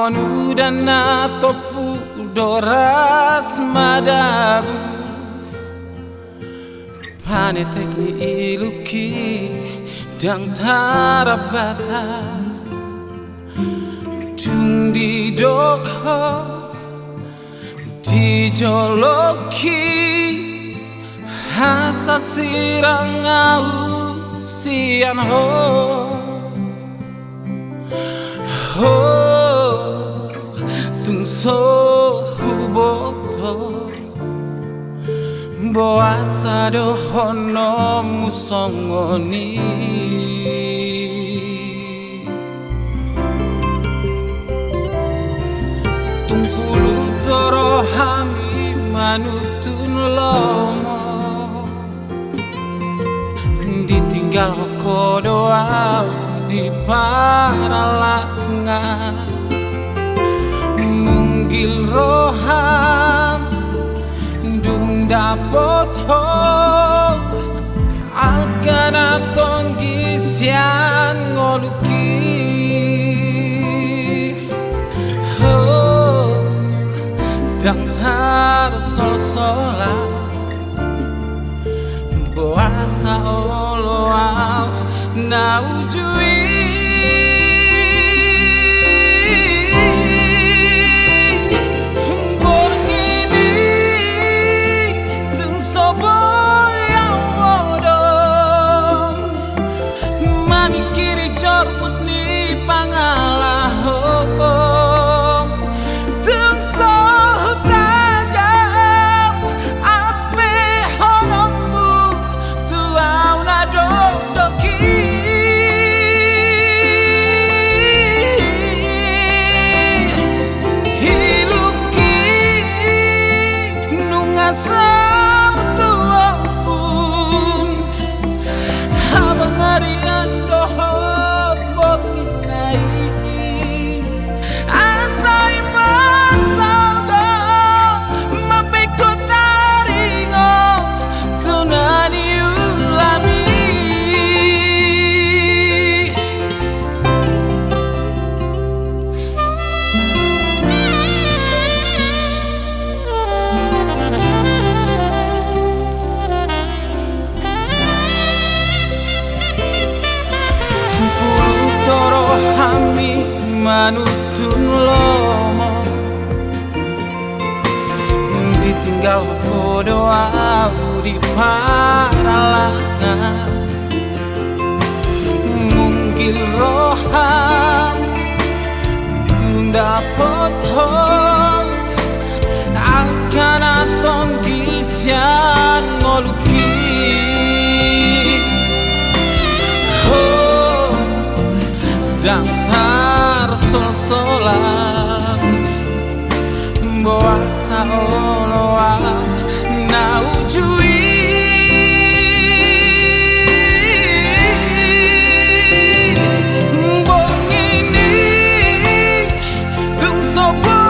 sonu dana topu doras madabu pane tekni iluki dang tarabata dung di doko di joloki hasa sirang au sian ho ho tung so huboto boasa do hono musongoni tung pulu toro hami manutun lomo ditinggal hoko doa di paralangan munggil roham dung dapot ho akan atong gisian ngoluki ho dang tar sol-sola boasa oloau na ujui borngini tung soboyang wodong manikiri corput ni pangalahong tung sohutagam ape honongmu tuau na dodoki hiluki nungasam tuampun abang harian dohot bornginai asai marsaldon mapeko taringot tunani ulami tumpulu toro hami manutun lomo ditinggal kodoa di paralangan munggil roham dapot ho akan atong gisian ngoluki ho dang tar sol-solan boasa oloa na ujui borngini tung sobo